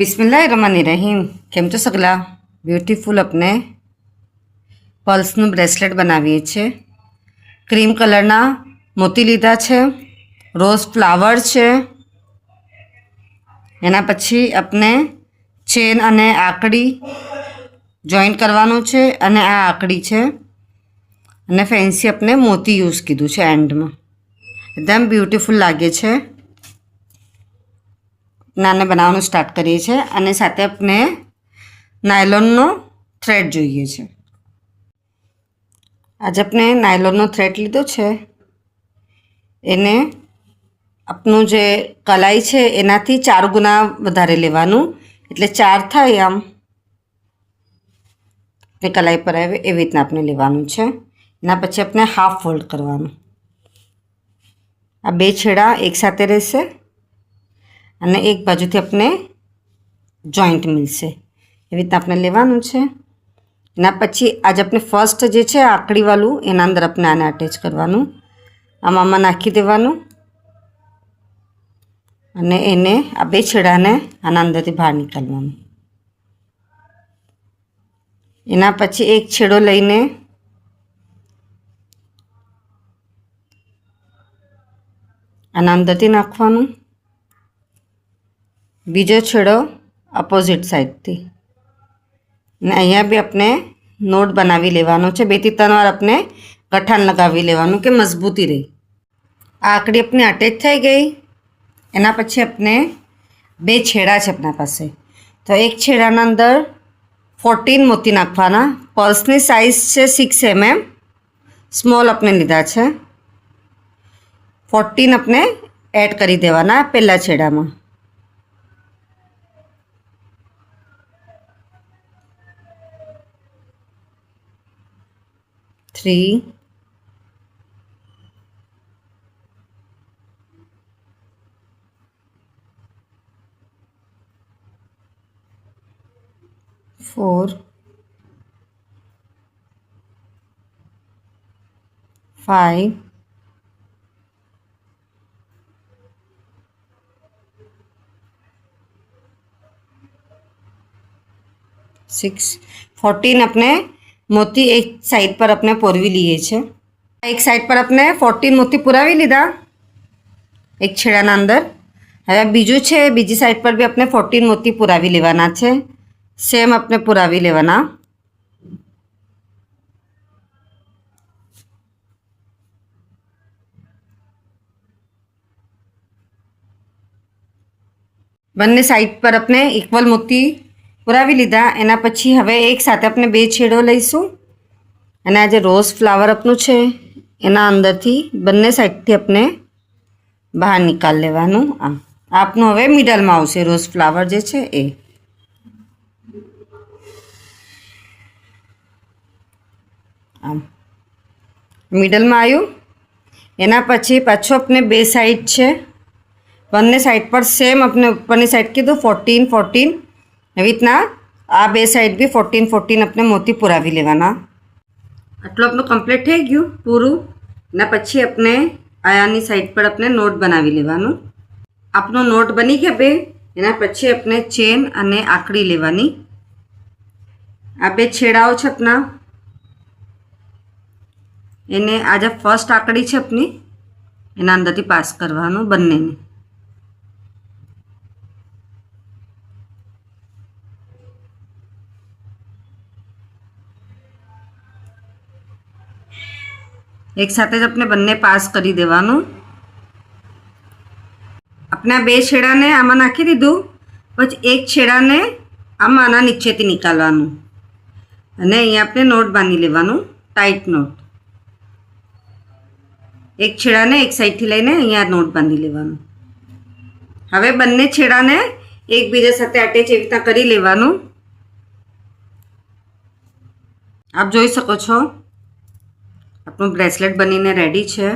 બિસ્મિલ્લાહિર્રહમાનિર્રહીમ। કેમ છો સગલા? બ્યુટીફુલ આપણે પર્લ્સનું બ્રેસલેટ બનાવીએ છીએ। ક્રીમ કલરના મોતી લીધા છે, રોઝ ફ્લાવર છે, એના પછી આપણે ચેન અને આકડી જોઈન્ટ કરવાનું છે, અને આ આકડી છે અને ફેન્સી આપણે મોતી યુઝ કીધું છે એન્ડમાં। એકદમ બ્યુટીફુલ લાગે છે। નાને બનાવવાનું સ્ટાર્ટ કરીએ છીએ અને સાથે આપણે નાયલોનનો થ્રેડ જોઈએ છે। આજે આપણે નાયલોનનો થ્રેડ લીધો છે, એને આપણું જે કલાઈ છે એનાથી 4 ગુણા વધારે લેવાનું, એટલે 4 થાય આમ એ કલાઈ પર આવે એવી રીતના આપણે લેવાનું છે। એના પછી આપણે હાફ ફોલ્ડ કરવાનું, આ 2 છેડા એકસાથે રહેશે અને એક બાજુથી આપણે જોઈન્ટ મળશે એવી રીતના આપણે લેવાનું છે। એના પછી આજે આપણે ફર્સ્ટ જે છે આકડીવાળું એના અંદર આપણે આને અટેચ કરવાનું, આમાં નાખી દેવાનું અને એને આ 2 છેડાને આના અંદરથી બહાર નીકાળવાનું। એના પછી એક છેડો લઈને આના અંદરથી નાખવાનું, બીજો છેડો અપોઝિટ સાઈડથી, અને અહીંયા બી આપણે નોટ બનાવી લેવાનો છે। 2 થી 3 વાર આપણે ગઠાણ લગાવી લેવાનું કે મજબૂતી રહે। આ આકડી આપણી અટેચ થઈ ગઈ। એના પછી આપણે 2 છેડા છે આપણા પાસે, તો એક છેડાના અંદર 14 મોતી નાખવાના। પર્સની સાઇઝ છે 6 mm, સ્મોલ આપણે લીધા છે। 14 આપણે એડ કરી દેવાના પહેલા છેડામાં। 3 4 5 6 14 આપણે મોતી એક સાઈડ પર આપણે પોરવી લઈએ છીએ। એક સાઈડ પર આપણે 14 મોતી પુરાવી લીધા એક છેડાના અંદર। હવે બીજું છે, બીજી સાઈડ પર બી આપણે 14 મોતી પુરાવી લેવાના છે, સેમ આપણે પુરાવી લેવાના। બંને સાઈડ પર આપણે ઇક્વલ મોતી પુરાવી લીધા। એના પછી હવે એક સાથે આપણે 2 છેડો લઈશું અને આ જે રોઝ ફ્લાવર આપણું છે એના અંદરથી બંને સાઈડથી આપણે બહાર નીકાળી લેવાનું। આમ આપનું હવે મિડલમાં આવશે રોઝ ફ્લાવર જે છે એ। આમ મિડલમાં આવ્યું। એના પછી પાછું આપણે 2 સાઈડ છે, બંને સાઈડ પર સેમ આપણે ઉપરની સાઈડ કીધું 14 14 એવી રીતના આ 2 સાઈડ બી 14 14 આપણે મોતી પુરાવી લેવાના। આટલું આપણું કમ્પ્લીટ થઈ ગયું પૂરું। એના પછી આપણે આયાની સાઈડ પર આપણે નોટ બનાવી લેવાનું। આપણો નોટ બની ગયા 2, એના પછી આપણે ચેન અને આકડી લેવાની। આ 2 છેડાઓ છે આપણા, એને આ જે ફર્સ્ટ આકડી છે આપણી એના અંદરથી પાસ કરવાનું બંનેને। એક સાથે જ આપણે બંને પાસ કરી દેવાનું। આપણે આ 2 છેડાને આમાં નાખી દીધું, પછી એક છેડાને આમાં આના નીચેથી નીકાળવાનું અને અહીંયા આપણે નોટ બાંધી લેવાનું, ટાઈટ નોટ। એક છેડાને એક સાઈડથી લઈને અહીંયા નોટ બાંધી લેવાનું। હવે બંને છેડાને એકબીજા સાથે અટેચ એવી રીતના કરી લેવાનું। આપ જોઈ શકો છો આપણું બ્રેસલેટ બનીને રેડી છે,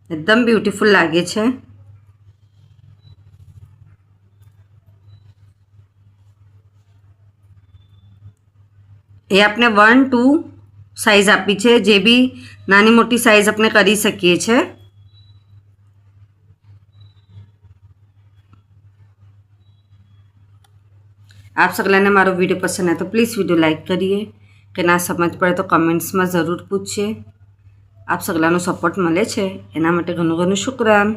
એકદમ બ્યુટીફુલ લાગે છે। એ આપણે 1 2 સાઈઝ આપી છે, જે બી નાની મોટી સાઈઝ આપણે કરી શકીએ છીએ। આપ સગલાને મારો વિડીયો પસંદ આવે તો પ્લીઝ વિડીયો લાઇક કરીએ, કે ના સમજ પડે તો કમેન્ટ્સમાં જરૂર પૂછીએ. આપ સગલાનો સપોર્ટ મળે છે એના માટે ઘણું ઘણું શુક્રાન.